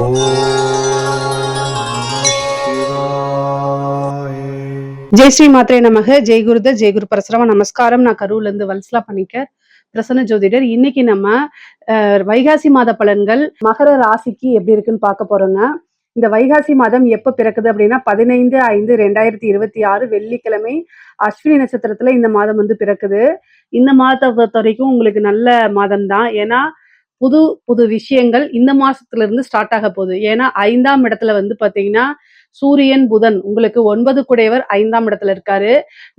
ஓம் நம சிவாய. ஜெய் ஸ்ரீ மாத்ரே நமக. ஜெய் குருத ஜெய் குரு பரசுரம நமஸ்காரம். நான் கரூர்ல இருந்து வல்சலா பண்ணிக்க பிரசன்ன ஜோதிடர். இன்னைக்கு நம்ம வைகாசி மாத பலன்கள் மகர ராசிக்கு எப்படி இருக்குன்னு பார்க்க போறோங்க. இந்த வைகாசி மாதம் எப்ப பிறக்குது அப்படின்னா 15/5/2026 வெள்ளிக்கிழமை அஸ்வினி நட்சத்திரத்துல இந்த மாதம் வந்து பிறக்குது. இந்த மாதத்தை பொறுத்த வரைக்கும் உங்களுக்கு நல்ல மாதம் தான். ஏன்னா புது புது விஷயங்கள் இந்த மாசத்துல இருந்து ஸ்டார்ட் ஆக போகுது. ஏன்னா 5ஆம் இடத்துல வந்து பாத்தீங்கன்னா சூரியன் புதன் உங்களுக்கு 9 குடையவர் 5ஆம் இடத்துல இருக்காரு.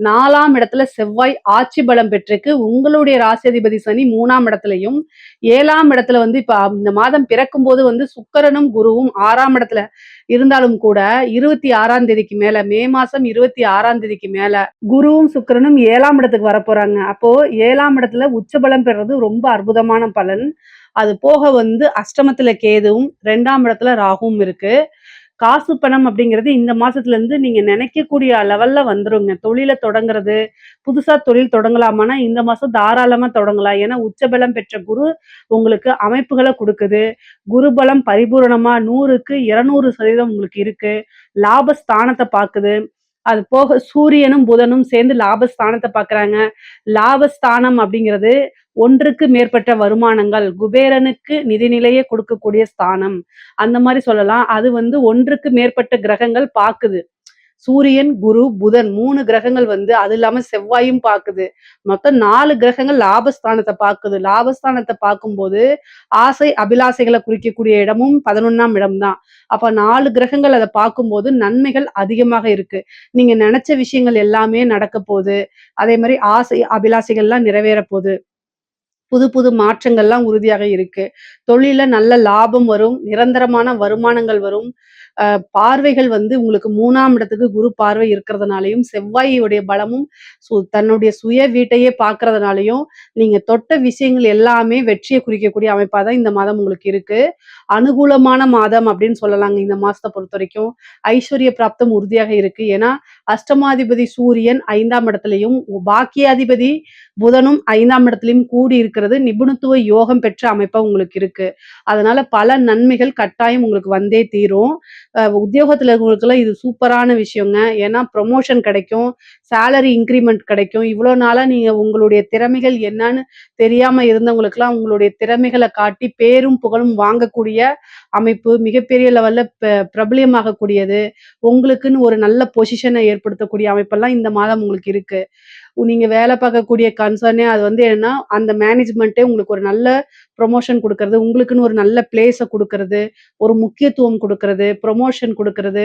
4ஆம் இடத்துல செவ்வாய் ஆட்சி பலம் பெற்றிருக்கு. உங்களுடைய ராசியதிபதி சனி 3ஆம் இடத்துலயும் 7ஆம் இடத்துல வந்து இப்ப இந்த மாதம் பிறக்கும் போது வந்து சுக்கிரனும் குருவும் 6ஆம் இடத்துல இருந்தாலும் கூட 26ஆம் தேதிக்கு மேல மே மாசம் 26ஆம் தேதிக்கு மேல குருவும் சுக்கிரனும் 7ஆம் இடத்துக்கு வரப்போறாங்க. அப்போ 7ஆம் இடத்துல உச்சபலம் பெறுறது ரொம்ப அற்புதமான பலன். அது போக வந்து அஷ்டமத்துல கேதுவும் 2ஆம் இடத்துல ராகுவும் இருக்கு. காசு பணம் அப்படிங்கிறது இந்த மாசத்துல இருந்து நீங்க நினைக்கக்கூடிய லெவல்ல வந்துருங்க. தொழிலை தொடங்குறது, புதுசா தொழில் தொடங்கலாமான்னா இந்த மாசம் தாராளமா தொடங்கலாம். ஏன்னா உச்சபலம் பெற்ற குரு உங்களுக்கு அமைப்புகளை கொடுக்குது. குரு பலம் பரிபூரணமா 100க்கு 200% உங்களுக்கு இருக்கு. லாபஸ்தானத்தை பாக்குது. அது போக சூரியனும் புதனும் சேர்ந்து லாபஸ்தானத்தை பாக்குறாங்க. லாபஸ்தானம் அப்படிங்கிறது ஒன்றுக்கு மேற்பட்ட வருமானங்கள், குபேரனுக்கு நிதிநிலையை கொடுக்கக்கூடிய ஸ்தானம். அந்த மாதிரி சொல்லலாம். அது வந்து ஒன்றுக்கு மேற்பட்ட கிரகங்கள் பாக்குது. சூரியன், குரு, புதன் 3 கிரகங்கள் வந்து அது இல்லாம செவ்வாயும் பாக்குது. மொத்தம் 4 கிரகங்கள் லாபஸ்தானத்தை பாக்குது. லாபஸ்தானத்தை பார்க்கும்போது ஆசை அபிலாசைகளை குறிக்கக்கூடிய இடமும் 11ஆம் இடம் தான். அப்ப 4 கிரகங்கள் அதை பார்க்கும்போது நன்மைகள் அதிகமாக இருக்கு. நீங்க நினைச்ச விஷயங்கள் எல்லாமே நடக்க போகுது. அதே மாதிரி ஆசை அபிலாசைகள்லாம் நிறைவேற போகுது. புது புது மாற்றங்கள்லாம் உறுதியாக இருக்கு. தொழில்ல நல்ல லாபம் வரும். நிரந்தரமான வருமானங்கள் வரும். பார்வைகள் வந்து உங்களுக்கு 3ஆம் இடத்துக்கு குரு பார்வை இருக்கிறதுனாலையும், செவ்வாயுடைய பலமும் தன்னுடைய சுய வீட்டையே பார்க்கறதுனாலையும், நீங்க தொட்ட விஷயங்கள் எல்லாமே வெற்றியை குறிக்கக்கூடிய அமைப்பா தான் இந்த மாதம் உங்களுக்கு இருக்கு. அனுகூலமான மாதம் அப்படின்னு சொல்லலாங்க இந்த மாசத்தை பொறுத்தவரைக்கும். ஐஸ்வர்ய பிராப்தம் உறுதியாக இருக்கு. ஏன்னா அஷ்டமாதிபதி சூரியன் 5ஆம் இடத்துலயும், பாக்கியாதிபதி புதனும் 5ஆம் இடத்துலயும் கூடி இருக்கிறது நிபுணத்துவ யோகம் பெற்ற அமைப்பா உங்களுக்கு இருக்கு. அதனால பல நன்மைகள் கட்டாயம் உங்களுக்கு வந்தே தீரும். உத்தியோகத்துல இருக்கவங்களுக்கெல்லாம் இது சூப்பரான விஷயங்க. ஏன்னா ப்ரொமோஷன் கிடைக்கும், சேலரி இன்கிரிமெண்ட் கிடைக்கும். இவ்வளவு நாளா நீங்க உங்களுடைய திறமைகள் என்னன்னு தெரியாம இருந்தவங்களுக்கெல்லாம் உங்களுடைய திறமைகளை காட்டி பேரும் புகழும் வாங்கக்கூடிய அமைப்பு, மிகப்பெரிய லெவல்ல பிரபலியமாகக்கூடியது, உங்களுக்குன்னு ஒரு நல்ல பொசிஷனை ஏற்படுத்தக்கூடிய அமைப்பெல்லாம் இந்த மாதம் உங்களுக்கு இருக்கு. நீங்க வேலை பார்க்கக்கூடிய கன்சர்னே அது வந்து என்னன்னா அந்த மேனேஜ்மெண்ட்டே உங்களுக்கு ஒரு நல்ல ப்ரொமோஷன் கொடுக்கறது, உங்களுக்குன்னு ஒரு நல்ல பிளேஸை கொடுக்கறது, ஒரு முக்கியத்துவம் கொடுக்கறது, ப்ரொமோஷன் கொடுக்கறது,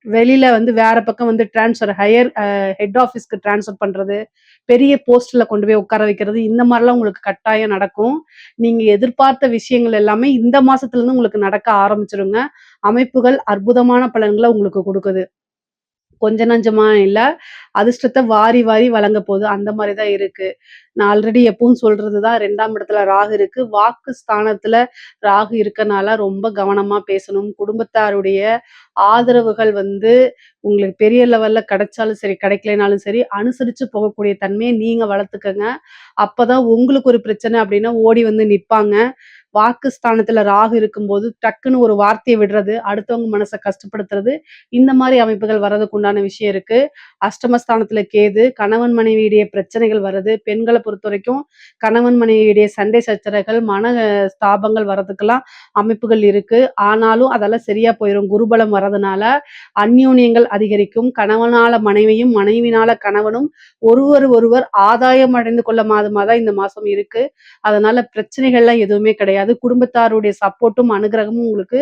வெளியில வந்து வேற பக்கம் வந்து டிரான்ஸ்ஃபர் ஹையர் ஹெட் ஆஃபீஸ்க்கு டிரான்ஸ்ஃபர் பண்றது, பெரிய போஸ்ட்ல கொண்டு போய் உட்கார வைக்கிறது, இந்த மாதிரிலாம் உங்களுக்கு கட்டாயம் நடக்கும். நீங்க எதிர்பார்த்த விஷயங்கள் எல்லாமே இந்த மாசத்துல இருந்து உங்களுக்கு நடக்க ஆரம்பிச்சிருங்க. அமைப்புகள் அற்புதமான பலன்களை உங்களுக்கு கொடுக்குது. கொஞ்ச நஞ்சமா இல்ல. அதிர்ஷ்டத்த வாரி வாரி வழங்க போகுது. அந்த மாரி தான் இருக்கு. நான் ஆல்ரெடி எப்பவும் சொல்றது தான் 2ஆம் இடத்துல ராகு இருக்கு. வாக்கு ஸ்தானத்துல ராகு இருக்கனால ரொம்ப கவனமா பேசணும். குடும்பத்தாருடைய ஆதரவுகள் வந்து உங்களுக்கு பெரிய லெவல்ல கிடைச்சாலும் சரி, கிடைக்கலைனாலும் சரி, அனுசரிச்சு போகக்கூடிய தன்மையை நீங்க வளர்த்துக்கங்க. அப்பதான் உங்களுக்கு ஒரு பிரச்சனை அப்படின்னா ஓடி வந்து நிப்பாங்க. வாக்கு ஸ்தானத்துல ராகு இருக்கும்போது டக்குன்னு ஒரு வார்த்தையை விடுறது, அடுத்தவங்க மனசை கஷ்டப்படுத்துறது, இந்த மாதிரி அமைப்புகள் வர்றதுக்கு உண்டான விஷயம் இருக்கு. அஷ்டமஸ்தானத்துல கேது, கணவன் மனைவியுடைய பிரச்சனைகள் வருது. பெண்களை பொறுத்த வரைக்கும் கணவன் மனைவியுடைய சண்டை சச்சரவுகள், மன ஸ்தாபங்கள் வர்றதுக்கெல்லாம் அமைப்புகள் இருக்கு. ஆனாலும் அதெல்லாம் சரியா போயிடும். குருபலம் வர்றதுனால அந்யோன்யங்கள் அதிகரிக்கும். கணவனால மனைவியும், மனைவினால கணவனும் ஒருவர் ஆதாயம் அடைந்து கொள்ள மாதமா தான் இந்த மாசம் இருக்கு. அதனால பிரச்சனைகள்லாம் எதுவுமே கிடையாது. குடும்பத்தாருடைய சப்போர்ட்டும் அனுகிரகமும் உங்களுக்கு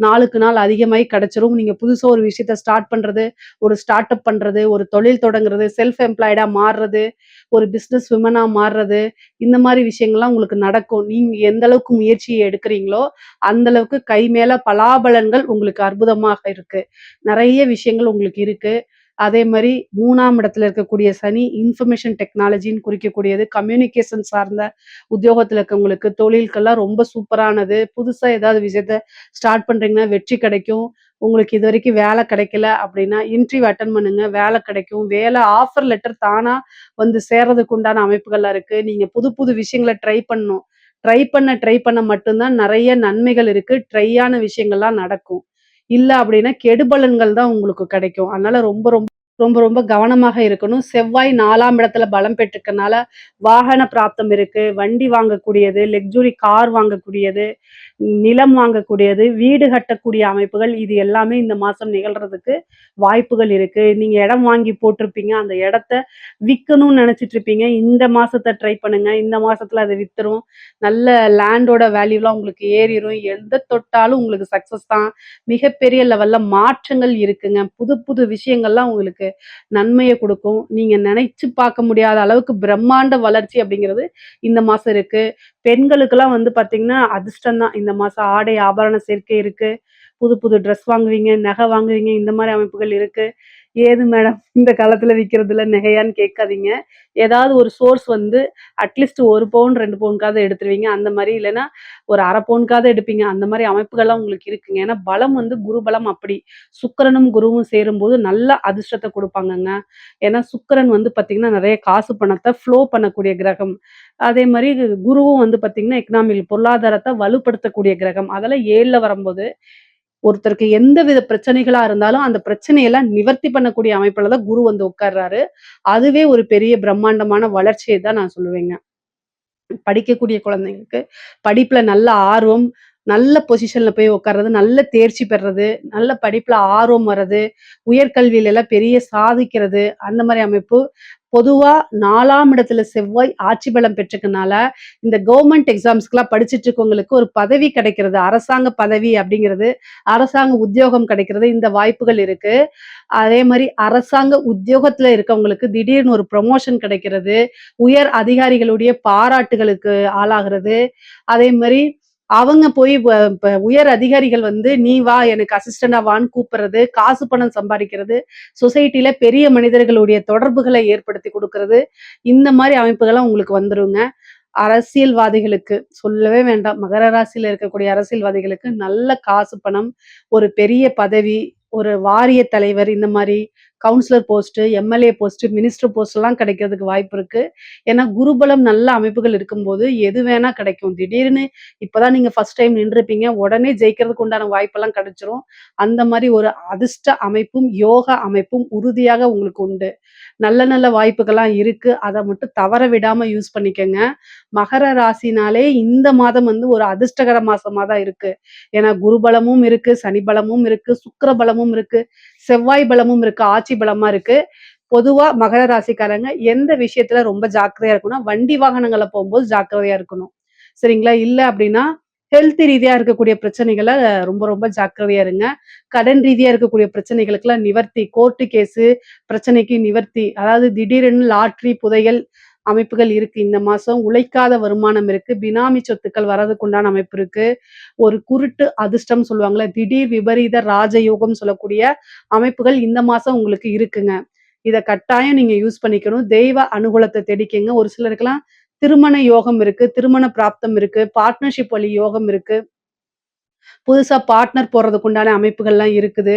நாளுக்கு நாள் அதிகமாகி கிடைச்சிரும். நீங்க புதுசா ஒரு விஷயத்த ஸ்டார்ட் பண்றது, ஒரு ஸ்டார்ட் அப் பண்றது, ஒரு தொழில் தொடங்குறது, செல்ஃப் எம்ப்ளாய்டா மாறுறது, ஒரு பிசினஸ் விமனா மாறுறது, இந்த மாதிரி விஷயங்கள்லாம் உங்களுக்கு நடக்கும். நீங்க எந்த அளவுக்கு முயற்சியை எடுக்கிறீங்களோ அந்த அளவுக்கு கை மேல பலாபலன்கள் உங்களுக்கு அற்புதமாக இருக்கு. நிறைய விஷயங்கள் உங்களுக்கு இருக்கு. அதே மாதிரி 3ஆம் இடத்துல இருக்கக்கூடிய சனி இன்ஃபர்மேஷன் டெக்னாலஜின்னு குறிக்கக்கூடியது. கம்யூனிகேஷன் சார்ந்த உத்தியோகத்துல இருக்கவங்களுக்கு, தொழிலுக்கெல்லாம் ரொம்ப சூப்பரானது. புதுசா ஏதாவது விஷயத்த ஸ்டார்ட் பண்றீங்கன்னா வெற்றி கிடைக்கும். உங்களுக்கு இது வரைக்கும் வேலை கிடைக்கல அப்படின்னா இன்டர்வியூ அட்டன் பண்ணுங்க. வேலை கிடைக்கும். வேலை ஆஃபர் லெட்டர் தானா வந்து சேர்றதுக்கு உண்டான அமைப்புகள்லாம் இருக்கு. நீங்க புது புது விஷயங்களை ட்ரை பண்ணணும். ட்ரை பண்ண மட்டும்தான் நிறைய நன்மைகள் இருக்கு. ட்ரையான விஷயங்கள்லாம் நடக்கும். இல்ல அப்படின்னா கெடுபலன்கள் தான் உங்களுக்கு கிடைக்கும். அதனால ரொம்ப ரொம்ப ரொம்ப ரொம்ப கவனமாக இருக்கணும். செவ்வாய் 4ஆம் இடத்துல பலம் பெற்றிருக்கனால, வாகன பிராப்தம் இருக்கு. வண்டி வாங்கக்கூடியது, லக்ஸுரி கார் வாங்கக்கூடியது, நிலம் வாங்கக்கூடியது, வீடு கட்டக்கூடிய அமைப்புகள் இது எல்லாமே இந்த மாசம் நிகழ்றதுக்கு வாய்ப்புகள் இருக்கு. நீங்க இடம் வாங்கி போட்டிருப்பீங்க. அந்த இடத்த விக்கணும்னு நெனச்சிட்டு இருப்பீங்க. இந்த மாசத்த ட்ரை பண்ணுங்க. இந்த மாசத்துல அது வித்துரும். நல்ல லேண்டோட வேல்யூலாம் உங்களுக்கு ஏறிரும். எத தொட்டாலும் உங்களுக்கு சக்சஸ் தான். மிகப்பெரிய லெவல்ல மாற்றங்கள் இருக்குங்க. புது புது விஷயங்கள்லாம் உங்களுக்கு நன்மைய குடுக்கும். நீங்க நெனைச்சு பார்க்க முடியாத அளவுக்கு பிரம்மாண்ட வளர்ச்சி அப்படிங்கிறது இந்த மாசம் இருக்கு. பெண்களுக்கெல்லாம் வந்து பார்த்தீங்கன்னா, அதிர்ஷ்டம் தான். இந்த மாசம் ஆடை ஆபரண சேர்க்கை இருக்கு. புது புது ட்ரெஸ் வாங்குவீங்க, நகை வாங்குவீங்க. இந்த மாரி அமைப்புகள் இருக்கு. ஏது மேடம் இந்த காலத்துல விக்கிறதுல நகையான்னு கேட்காதீங்க. ஏதாவது ஒரு சோர்ஸ் வந்து அட்லீஸ்ட் 1 பவுன், 2 பவுனுக்காவது எடுத்துருவீங்க. அந்த மாரி இல்லன்னா ஒரு 1/2 பவுனுக்காவது எடுப்பீங்க. அந்த மாரி அமைப்புகள்லாம் உங்களுக்கு இருக்குங்க. ஏன்னா பலம் வந்து குரு பலம் அப்படி. சுக்கிரனும், குருவும் சேரும்போது நல்ல அதிர்ஷ்டத்த குடுப்பாங்கங்க. ஏன்னா சுக்கிரன் வந்து பார்த்தீங்கன்னா, நெறைய காசு பணத்த ஃப்ளோ பண்ணக்கூடிய கிரகம். அதே மாரி குருவும் வந்து பார்த்தீங்கன்னா, எக்கனாமிக் பொருளாதாரத்த வலுப்படுத்தக்கூடிய கிரகம். அதெல்லாம் 7ல வரும்போது, ஒருத்தருக்கு எந்தவித பிரச்சனைகளா இருந்தாலும், அந்த பிரச்சனையெல்லாம் நிவர்த்தி பண்ணக்கூடிய அமைப்புல தான் குரு வந்து உட்கார்றாரு. அதுவே ஒரு பெரிய பிரம்மாண்டமான வளர்ச்சிய தான் நான் சொல்லுவேங்க. படிக்கக்கூடிய குழந்தைங்களுக்கு படிப்புல நல்ல ஆர்வம், நல்ல பொசிஷன்ல போய் உட்கார்றது, நல்ல தேர்ச்சி பெறது, நல்ல படிப்புல ஆர்வம் வர்றது, உயர்கல்வியில எல்லாம் பெரிய சாதிக்கிறது, அந்த மாரி அமைப்பு. பொதுவா 4ஆம் இடத்துல செவ்வாய் ஆட்சி பலம் பெற்றிருக்கனால, இந்த கவர்மெண்ட் எக்ஸாம்ஸ்க்குலாம் படிச்சுட்டு இருக்கவங்களுக்கு ஒரு பதவி கிடைக்கிறது. அரசாங்க பதவி அப்படிங்கிறது, அரசாங்க உத்தியோகம் கிடைக்கிறது, இந்த வாய்ப்புகள் இருக்கு. அதே மாரி அரசாங்க உத்தியோகத்துல இருக்கவங்களுக்கு திடீர்னு ஒரு ப்ரமோஷன் கிடைக்கிறது, உயர் அதிகாரிகளுடைய பாராட்டுகளுக்கு ஆளாகிறது. அதே மாரி அவங்க போய் உயர் அதிகாரிகள் வந்து, "நீ வா எனக்கு அசிஸ்டன்டா வான்னு" கூப்பிடுறது, காசு பணம் சம்பாரிக்கிறது, சொசைட்டில பெரிய மனிதர்களுடைய தொடர்புகளை ஏற்படுத்தி குடுக்குறது, இந்த மாரி அமைப்புகள்லாம் உங்களுக்கு வந்துருங்க. அரசியல்வாதிகளுக்கு சொல்லவே வேண்டாம். மகர ராசியில இருக்கக்கூடிய அரசியல்வாதிகளுக்கு நல்ல காசு பணம், ஒரு பெரிய பதவி, ஒரு வாரிய தலைவர் இந்த மாரி councillor post, MLA post, minister போஸ்ட்லாம் கிடைக்கிறதுக்கு வாய்ப்பு இருக்கு. ஏன்னா குருபலம் நல்ல அமைப்புகள் இருக்கும்போது எது வேணா கிடைக்கும். திடீர்னு இப்பதான் நீங்க ஃபர்ஸ்ட் டைம் நின்றுப்பீங்க. உடனே ஜெயிக்கிறதுக்கு உண்டான வாய்ப்பெல்லாம் கிடைச்சிரும். அந்த மாரி ஒரு அதிர்ஷ்ட அமைப்பும், யோக அமைப்பும் உறுதியாக உங்களுக்கு உண்டு. நல்ல நல்ல வாய்ப்புகள்லாம் இருக்கு. அத மட்டும் தவற விடாம யூஸ் பண்ணிக்கங்க. மகர ராசினாலே இந்த மாதம் வந்து ஒரு அதிர்ஷ்டகர மாசமா தான் இருக்கு. ஏன்னா குரு பலமும் இருக்கு, சனி பலமும் இருக்கு, சுக்கிர பலமும் இருக்கு, செவ்வாய் பலமும் இருக்கு, ஆட்சி பலமா இருக்கு. பொதுவா மகர ராசிக்காரங்க எந்த விஷயத்துல ரொம்ப ஜாக்கிரதையா இருக்கணும்னா, வண்டி வாகனங்கள்ல போம்போது ஜாக்கிரதையா இருக்கணும். சரிங்களா? இல்ல அப்டின்னா, ஹெல்த் ரீதியா இருக்கக்கூடிய பிரச்சனைகள ரொம்ப ரொம்ப ஜாக்கிரதையா இருங்க. கடன் ரீதியா இருக்கக்கூடிய பிரச்சனைகளுக்கெல்லாம் நிவர்த்தி, கோர்ட்டு கேஸு பிரச்சனைக்கு நிவர்த்தி. அதாவது திடீரென்னு லாட்டரி, புதையல் அமைப்புகள் இருக்கு இந்த மாசம். உழைக்காத வருமானம் இருக்கு. பினாமி சொத்துக்கள் வர்றதுக்கு உண்டான அமைப்பு இருக்கு. ஒரு குருட்டு அதிர்ஷ்டம் சொல்லுவாங்கல்ல, திடீர் விபரீத ராஜயோகம் சொல்லக்கூடிய அமைப்புகள் இந்த மாசம் உங்களுக்கு இருக்குங்க. இத கட்டாயம் நீங்க யூஸ் பண்ணிக்கணும். தெய்வ அனுகூலத்த தேடிக்கங்க. ஒரு சிலருக்கெல்லாம் திருமண யோகம் இருக்கு, திருமண பிராப்தம் இருக்கு, பார்ட்னர்ஷிப் வழி யோகம் இருக்கு. புதுசா பார்ட்னர் போடுறதுக்கு உண்டான அமைப்புகள்லாம் இருக்குது.